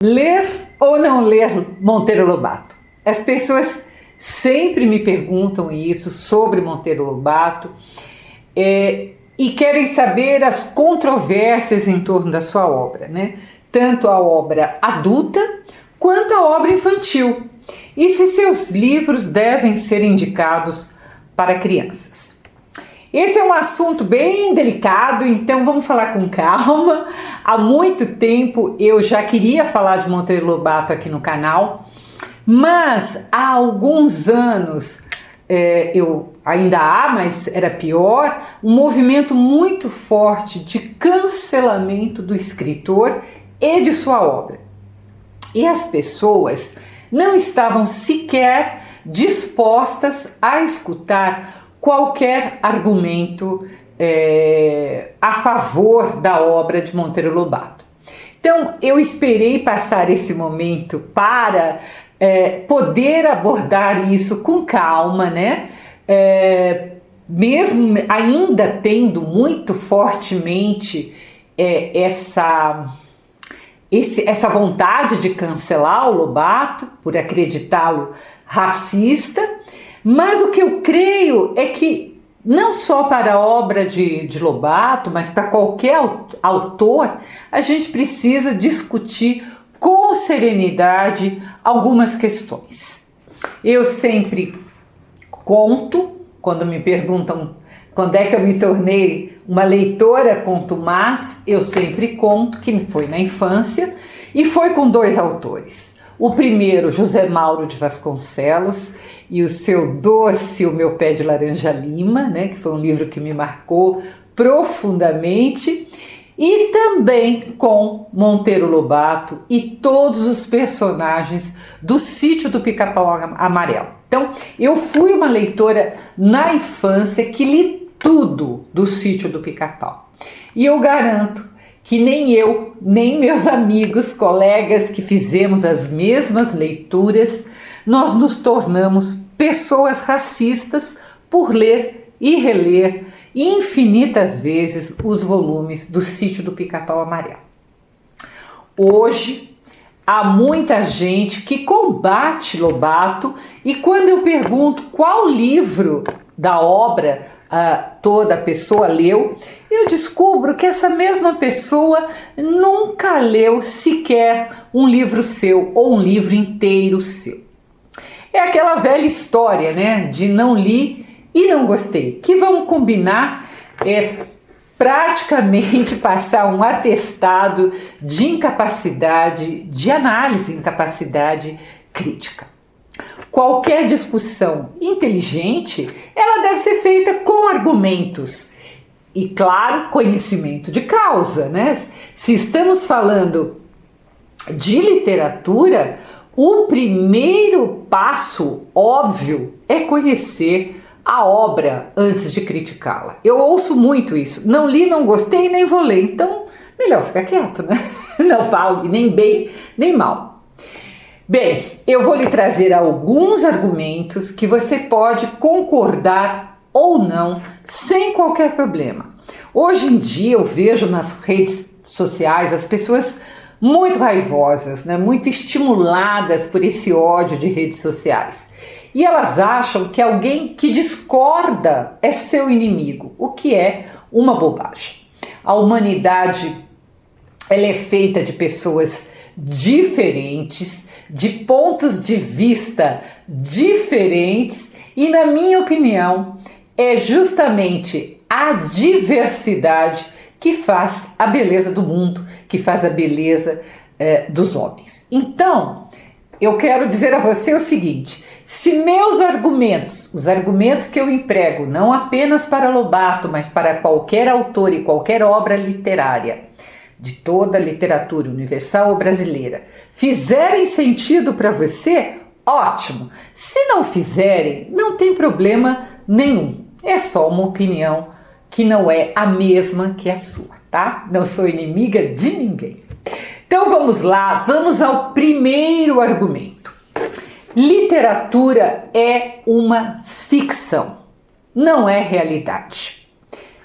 Ler ou não ler Monteiro Lobato? As pessoas sempre me perguntam isso sobre Monteiro Lobato e querem saber as controvérsias em torno da sua obra, né? Tanto a obra adulta quanto a obra infantil, e se seus livros devem ser indicados para crianças. Esse é um assunto bem delicado, então vamos falar com calma. Há muito tempo eu já queria falar de Monteiro Lobato aqui no canal, mas há alguns anos, ainda há, mas era pior, um movimento muito forte de cancelamento do escritor e de sua obra. E as pessoas não estavam sequer dispostas a escutar qualquer argumento a favor da obra de Monteiro Lobato. Então eu esperei passar esse momento para poder abordar isso com calma, né? Mesmo ainda tendo muito fortemente essa vontade de cancelar o Lobato por acreditá-lo racista, mas o que eu creio é que não só para a obra de Lobato, mas para qualquer autor, a gente precisa discutir com serenidade algumas questões. Eu sempre conto, quando me perguntam quando é que eu me tornei uma leitora contumaz, eu sempre conto que foi na infância e foi com dois autores. O primeiro, José Mauro de Vasconcelos, e o seu Doce, o Meu Pé de Laranja Lima, né, que foi um livro que me marcou profundamente, e também com Monteiro Lobato e todos os personagens do Sítio do Pica-Pau Amarelo. Então, eu fui uma leitora na infância que li tudo do Sítio do Pica-Pau. E eu garanto que nem eu, nem meus amigos, colegas que fizemos as mesmas leituras, nós nos tornamos pessoas racistas por ler e reler infinitas vezes os volumes do Sítio do Pica-Pau Amarelo. Hoje, há muita gente que combate Lobato, e quando eu pergunto qual livro da obra toda pessoa leu, eu descubro que essa mesma pessoa nunca leu sequer um livro seu ou um livro inteiro seu. É aquela velha história, né, de não li e não gostei, que vamos combinar praticamente passar um atestado de incapacidade de análise, incapacidade crítica. Qualquer discussão inteligente, ela deve ser feita com argumentos e, claro, conhecimento de causa, né? Se estamos falando de literatura, o primeiro passo óbvio é conhecer a obra antes de criticá-la. Eu ouço muito isso. Não li, não gostei, nem vou ler. Então, melhor ficar quieto, né? Não falo nem bem, nem mal. Bem, eu vou lhe trazer alguns argumentos que você pode concordar ou não, sem qualquer problema. Hoje em dia eu vejo nas redes sociais as pessoas muito raivosas, né? Muito estimuladas por esse ódio de redes sociais. E elas acham que alguém que discorda é seu inimigo, o que é uma bobagem. A humanidade, ela é feita de pessoas diferentes, de pontos de vista diferentes, e na minha opinião é justamente a diversidade que faz a beleza do mundo, que faz a beleza dos homens. Então, eu quero dizer a você o seguinte: se meus argumentos, os argumentos que eu emprego, não apenas para Lobato, mas para qualquer autor e qualquer obra literária, de toda a literatura universal ou brasileira, fizerem sentido para você, ótimo. Se não fizerem, não tem problema nenhum. É só uma opinião que não é a mesma que a sua, tá? Não sou inimiga de ninguém. Então vamos lá, vamos ao primeiro argumento. Literatura é uma ficção, não é realidade.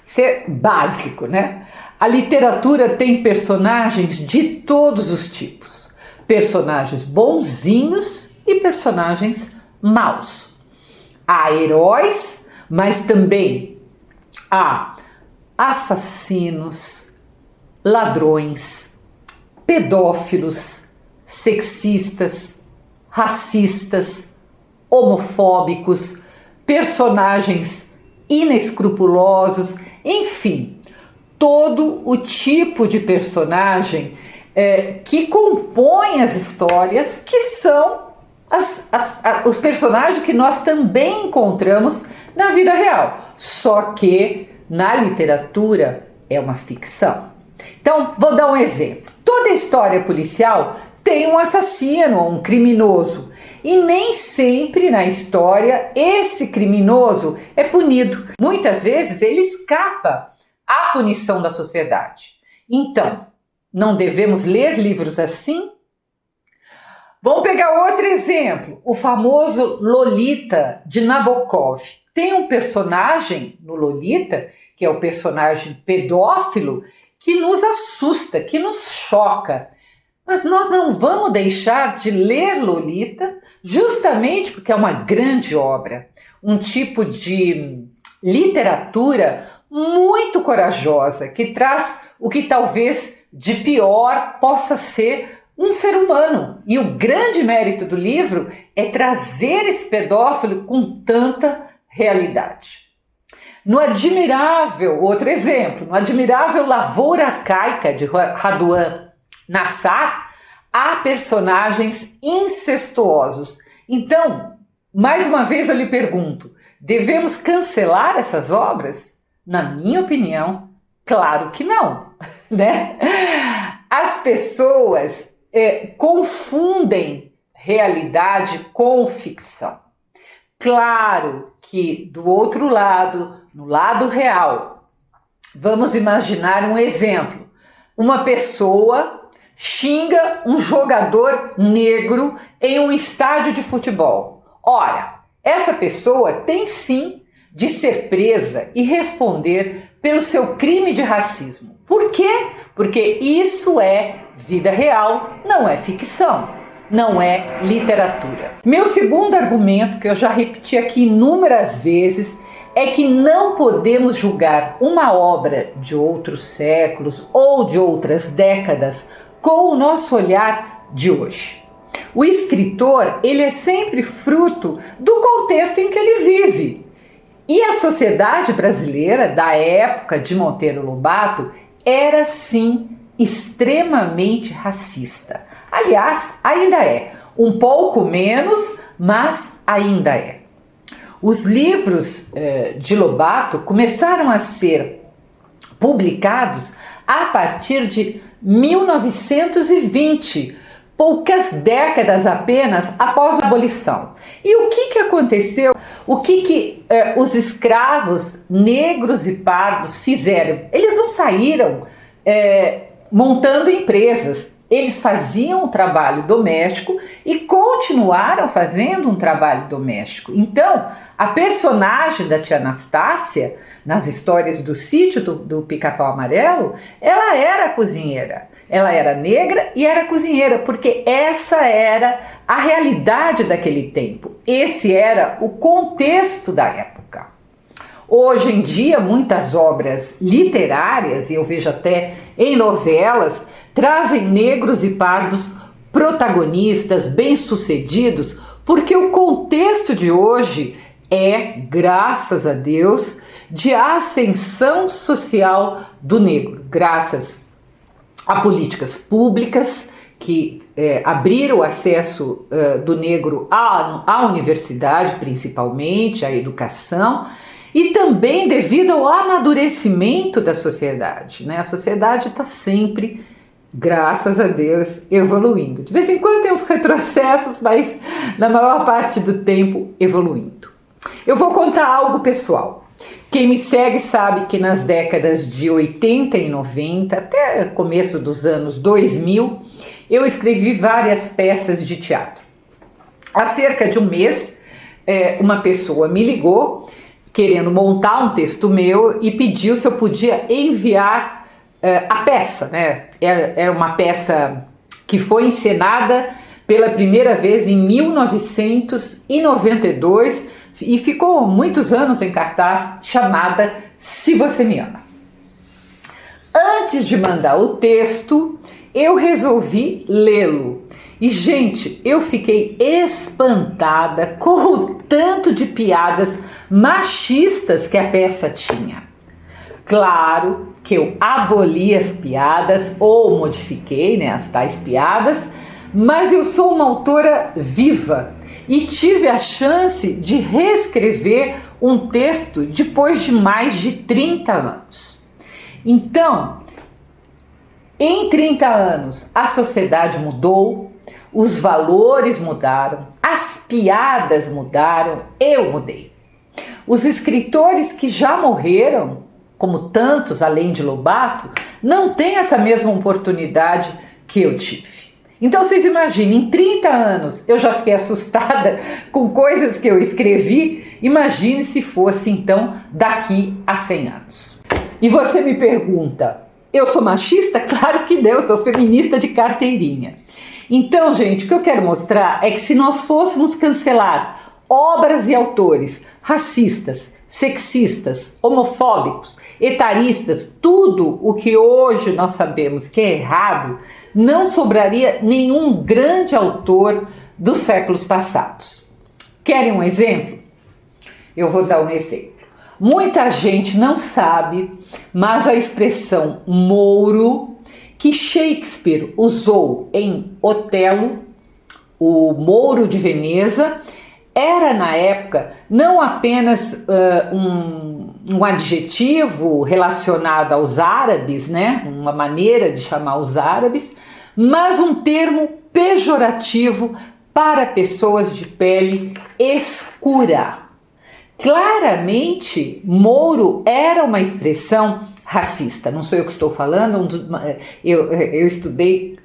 Isso é básico, né? A literatura tem personagens de todos os tipos. personagens bonzinhos e personagens maus. Há heróis, mas também há assassinos, ladrões, pedófilos, sexistas, racistas, homofóbicos, personagens inescrupulosos, enfim, todo o tipo de personagem que compõe as histórias, que são os personagens que nós também encontramos na vida real, só que na literatura é uma ficção. Então, vou dar um exemplo. Toda história policial tem um assassino, um criminoso, e nem sempre na história esse criminoso é punido. Muitas vezes ele escapa à punição da sociedade. Então, não devemos ler livros assim? Vamos pegar outro exemplo, o famoso Lolita de Nabokov. Tem um personagem no Lolita, que é o personagem pedófilo, que nos assusta, que nos choca. Mas nós não vamos deixar de ler Lolita, justamente porque é uma grande obra, um tipo de literatura muito corajosa, que traz o que talvez de pior possa ser um ser humano. E o grande mérito do livro é trazer esse pedófilo com tanta realidade. No admirável, outro exemplo, no admirável Lavoura Arcaica de Radwan Nassar, há personagens incestuosos. Então, mais uma vez eu lhe pergunto, devemos cancelar essas obras? Na minha opinião, claro que não, né? As pessoas confundem realidade com ficção. Claro que do outro lado, no lado real, vamos imaginar um exemplo. Uma pessoa xinga um jogador negro em um estádio de futebol. Ora, essa pessoa tem sim de ser presa e responder pelo seu crime de racismo. Por quê? Porque isso é vida real, não é ficção, não é literatura. Meu segundo argumento, que eu já repeti aqui inúmeras vezes, é que não podemos julgar uma obra de outros séculos ou de outras décadas com o nosso olhar de hoje. O escritor, ele é sempre fruto do contexto em que ele vive. E a sociedade brasileira da época de Monteiro Lobato era sim extremamente racista. Aliás, ainda é. Um pouco menos, mas ainda é. Os livros de Lobato começaram a ser publicados a partir de 1920, poucas décadas apenas após a abolição. E o que aconteceu? O que os escravos negros e pardos fizeram? Eles não saíram montando empresas. Eles faziam um trabalho doméstico e continuaram fazendo um trabalho doméstico. Então, a personagem da tia Anastácia, nas histórias do sítio do Pica-Pau Amarelo, ela era cozinheira. Ela era negra e era cozinheira, porque essa era a realidade daquele tempo. Esse era o contexto da época. Hoje em dia, muitas obras literárias, e eu vejo até em novelas, trazem negros e pardos protagonistas bem-sucedidos, porque o contexto de hoje é, graças a Deus, de ascensão social do negro, graças a políticas públicas que abriram o acesso do negro à universidade, principalmente, à educação, e também devido ao amadurecimento da sociedade, né? A sociedade está sempre, graças a Deus, evoluindo. De vez em quando tem uns retrocessos, mas na maior parte do tempo evoluindo. Eu vou contar algo pessoal. Quem me segue sabe que nas décadas de 80 e 90, até começo dos anos 2000, eu escrevi várias peças de teatro. Há cerca de um mês, uma pessoa me ligou querendo montar um texto meu e pediu se eu podia enviar a peça, né? Era uma peça que foi encenada pela primeira vez em 1992 e ficou muitos anos em cartaz, chamada Se Você Me Ama. Antes de mandar o texto, eu resolvi lê-lo. E, gente, eu fiquei espantada com o tanto de piadas machistas que a peça tinha. Claro que eu aboli as piadas ou modifiquei, né, as tais piadas, mas eu sou uma autora viva e tive a chance de reescrever um texto depois de mais de 30 anos. Então, em 30 anos, a sociedade mudou, os valores mudaram, as piadas mudaram, eu mudei. Os escritores que já morreram, como tantos além de Lobato, não têm essa mesma oportunidade que eu tive. Então vocês imaginem, em 30 anos eu já fiquei assustada com coisas que eu escrevi, imagine se fosse então daqui a 100 anos. E você me pergunta, eu sou machista? Claro que não, eu sou feminista de carteirinha. Então, gente, o que eu quero mostrar é que se nós fôssemos cancelar obras e autores racistas, sexistas, homofóbicos, etaristas, tudo o que hoje nós sabemos que é errado, não sobraria nenhum grande autor dos séculos passados. Querem um exemplo? Eu vou dar um exemplo. Muita gente não sabe, mas a expressão Mouro, que Shakespeare usou em Otelo, o Mouro de Veneza, era na época não apenas um adjetivo relacionado aos árabes, né? Uma maneira de chamar os árabes, mas um termo pejorativo para pessoas de pele escura. Claramente, Mouro era uma expressão racista. Não sou eu que estou falando, eu estudei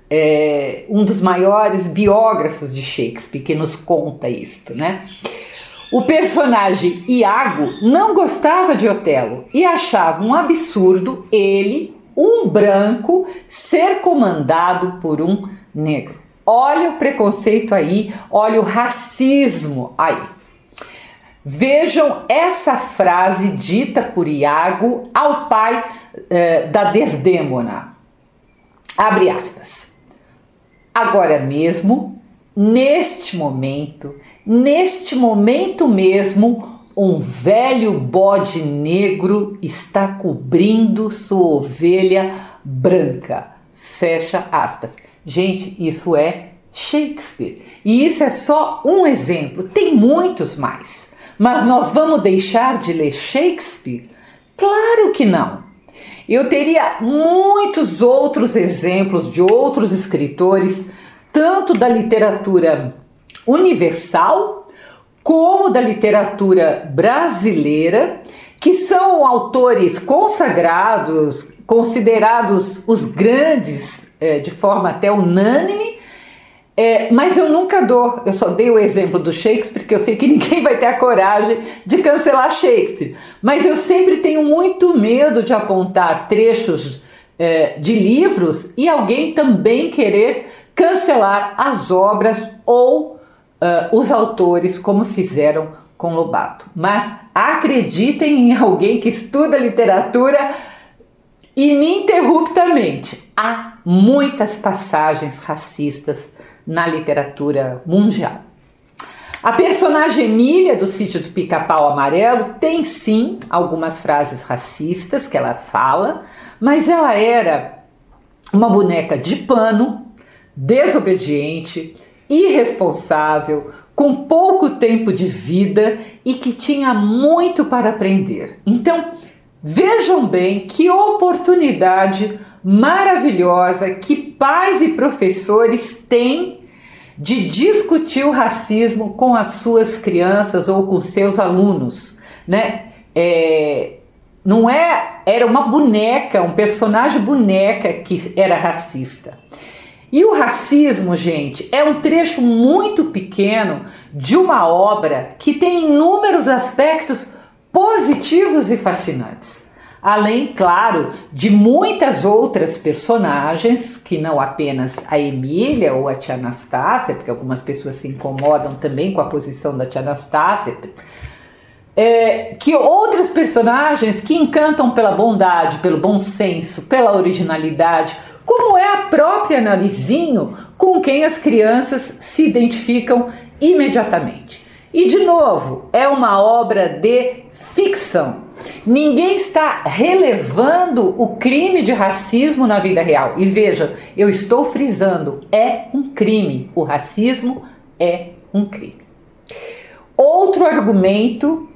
um dos maiores biógrafos de Shakespeare que nos conta isto, né? O personagem Iago não gostava de Otelo e achava um absurdo ele, um branco, ser comandado por um negro. Olha o preconceito aí, olha o racismo aí. Vejam essa frase dita por Iago ao pai da Desdémona. Abre aspas. Agora mesmo, neste momento mesmo, um velho bode negro está cobrindo sua ovelha branca. Fecha aspas. Gente, isso é Shakespeare. E isso é só um exemplo. Tem muitos mais. Mas nós vamos deixar de ler Shakespeare? Claro que não. Eu teria muitos outros exemplos de outros escritores, tanto da literatura universal como da literatura brasileira, que são autores consagrados, considerados os grandes de forma até unânime, mas eu nunca dou, eu só dei o exemplo do Shakespeare, porque eu sei que ninguém vai ter a coragem de cancelar Shakespeare, mas eu sempre tenho muito medo de apontar trechos de livros e alguém também querer cancelar as obras ou os autores, como fizeram com Lobato. Mas acreditem em alguém que estuda literatura ininterruptamente. Há muitas passagens racistas na literatura mundial. A personagem Emília do Sítio do Pica-Pau Amarelo tem sim algumas frases racistas que ela fala, mas ela era uma boneca de pano, desobediente, irresponsável, com pouco tempo de vida e que tinha muito para aprender. Então, vejam bem que oportunidade maravilhosa que pais e professores têm de discutir o racismo com as suas crianças ou com seus alunos, né? Era uma boneca, um personagem boneca que era racista. E o racismo, gente, é um trecho muito pequeno de uma obra que tem inúmeros aspectos positivos e fascinantes. além, claro, de muitas outras personagens, que não apenas a Emília ou a tia Anastácia, porque algumas pessoas se incomodam também com a posição da tia Anastácia, que outras personagens que encantam pela bondade, pelo bom senso, pela originalidade, como é a própria Narizinho, com quem as crianças se identificam imediatamente. E, de novo, é uma obra de ficção. Ninguém está relevando o crime de racismo na vida real. E veja, eu estou frisando, é um crime. O racismo é um crime. Outro argumento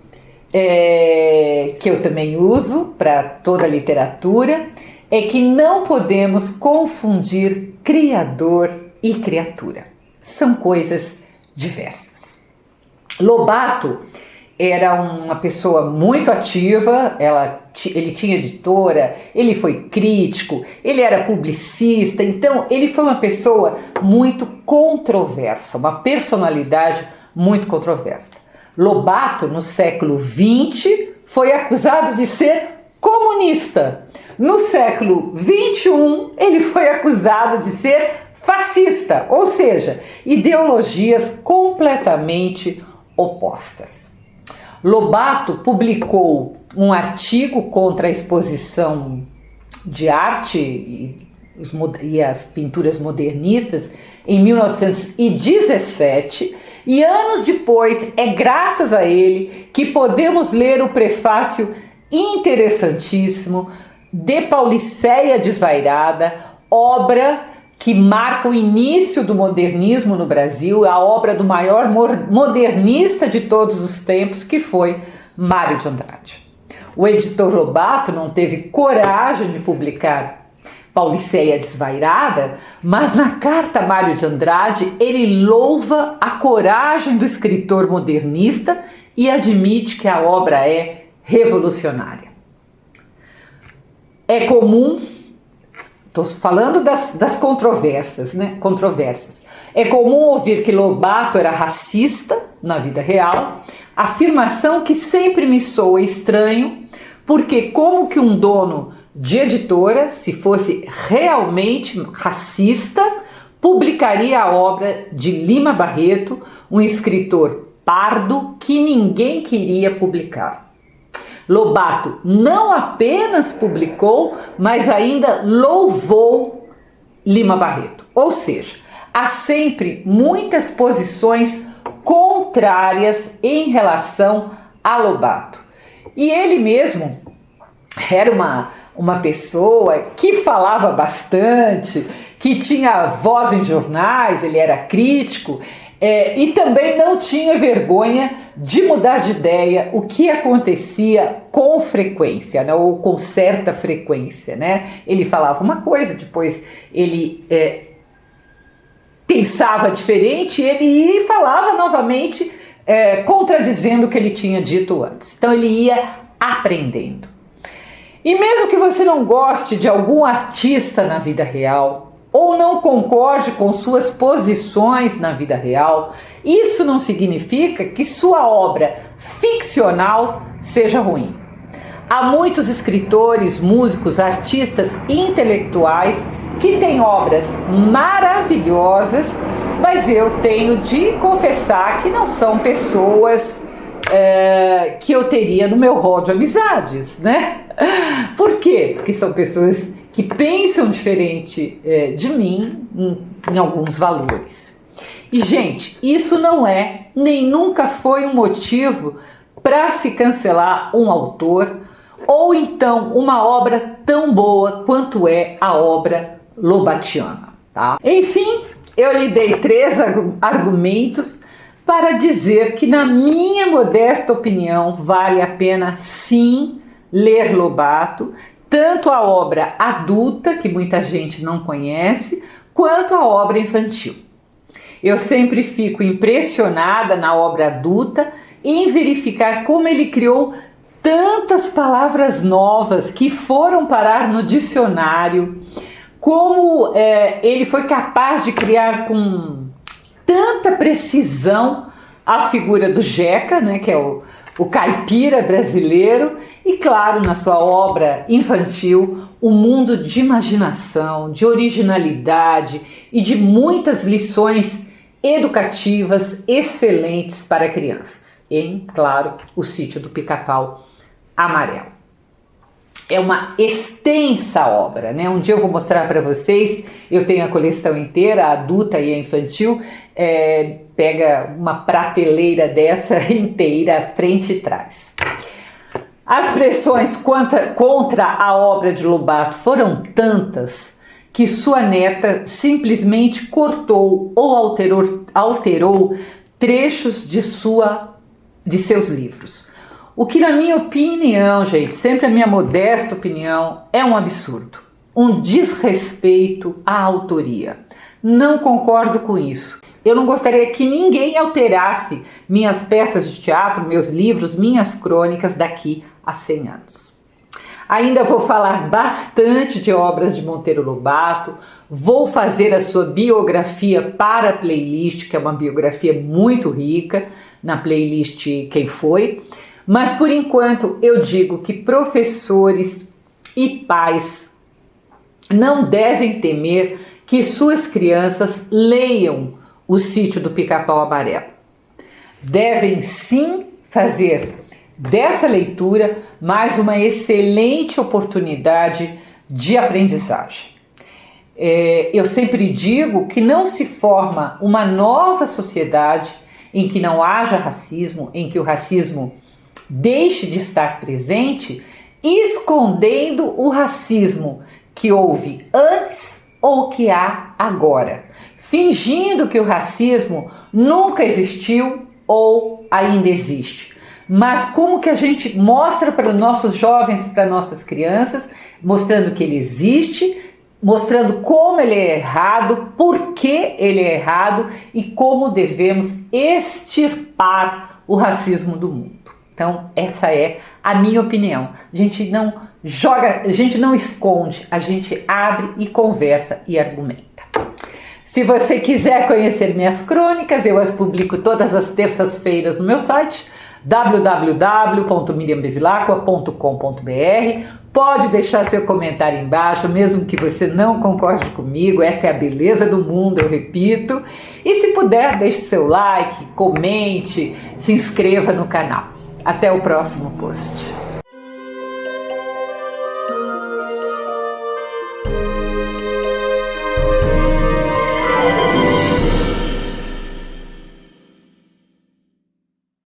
que eu também uso para toda a literatura é que não podemos confundir criador e criatura. São coisas diversas. Lobato era uma pessoa muito ativa, ele tinha editora, ele foi crítico, ele era publicista, então ele foi uma pessoa muito controversa, uma personalidade muito controversa. Lobato, no século XX, foi acusado de ser comunista. No século XXI, ele foi acusado de ser fascista, ou seja, ideologias completamente opostas. Lobato publicou um artigo contra a exposição de arte e as pinturas modernistas em 1917, e anos depois é graças a ele que podemos ler o prefácio interessantíssimo de Paulicéia Desvairada, obra que marca o início do modernismo no Brasil, a obra do maior modernista de todos os tempos, que foi Mário de Andrade. O editor Lobato não teve coragem de publicar Paulicéia Desvairada, mas na carta a Mário de Andrade ele louva a coragem do escritor modernista e admite que a obra é revolucionária. É comum, estou falando das controvérsias, né? É comum ouvir que Lobato era racista na vida real, afirmação que sempre me soa estranho, porque como que um dono de editora, se fosse realmente racista, publicaria a obra de Lima Barreto, um escritor pardo que ninguém queria publicar. Lobato não apenas publicou, mas ainda louvou Lima Barreto. Ou seja, há sempre muitas posições contrárias em relação a Lobato. E ele mesmo era uma pessoa que falava bastante, que tinha voz em jornais, ele era crítico, e também não tinha vergonha de mudar de ideia, o que acontecia com frequência, né, ou com certa frequência, né? Ele falava uma coisa, depois ele pensava diferente, ele falava novamente, contradizendo o que ele tinha dito antes. Então ele ia aprendendo. E mesmo que você não goste de algum artista na vida real, ou não concorde com suas posições na vida real, isso não significa que sua obra ficcional seja ruim. Há muitos escritores, músicos, artistas intelectuais que têm obras maravilhosas, mas eu tenho de confessar que não são pessoas que eu teria no meu rol de amizades, né? Por quê? Porque são pessoas que pensam diferente de mim em alguns valores. E, gente, isso não é, nem nunca foi um motivo para se cancelar um autor ou então uma obra tão boa quanto é a obra lobatiana, tá? Enfim, eu lhe dei 3 argumentos para dizer que, na minha modesta opinião, vale a pena sim ler Lobato, tanto a obra adulta, que muita gente não conhece, quanto a obra infantil. Eu sempre fico impressionada na obra adulta em verificar como ele criou tantas palavras novas que foram parar no dicionário, como ele foi capaz de criar com tanta precisão a figura do Jeca, né, que é o caipira brasileiro e, claro, na sua obra infantil, um mundo de imaginação, de originalidade e de muitas lições educativas excelentes para crianças. Em, claro, O Sítio do Pica-Pau Amarelo. É uma extensa obra, né? Um dia eu vou mostrar para vocês, eu tenho a coleção inteira, a adulta e a infantil, pega uma prateleira dessa inteira, frente e trás. As pressões contra a obra de Lobato foram tantas que sua neta simplesmente cortou ou alterou trechos de seus livros. O que, na minha opinião, gente, sempre a minha modesta opinião, é um absurdo, um desrespeito à autoria. Não concordo com isso. Eu não gostaria que ninguém alterasse minhas peças de teatro, meus livros, minhas crônicas daqui a 100 anos. Ainda vou falar bastante de obras de Monteiro Lobato, vou fazer a sua biografia para a playlist, que é uma biografia muito rica, na playlist Quem Foi. Mas, por enquanto, eu digo que professores e pais não devem temer que suas crianças leiam O Sítio do Pica-Pau Amarelo. Devem sim fazer dessa leitura mais uma excelente oportunidade de aprendizagem. Eu sempre digo que não se forma uma nova sociedade em que não haja racismo, em que o racismo deixe de estar presente, escondendo o racismo que houve antes ou que há agora, fingindo que o racismo nunca existiu ou ainda existe. Mas como que a gente mostra para os nossos jovens, para nossas crianças, mostrando que ele existe, mostrando como ele é errado, por que ele é errado e como devemos extirpar o racismo do mundo. Então, essa é a minha opinião. A gente não joga, a gente não esconde, a gente abre e conversa e argumenta. Se você quiser conhecer minhas crônicas, eu as publico todas as terças-feiras no meu site www.miriambevilacqua.com.br. Pode deixar seu comentário embaixo, mesmo que você não concorde comigo, essa é a beleza do mundo, eu repito. E se puder, deixe seu like, comente, se inscreva no canal. Até o próximo post.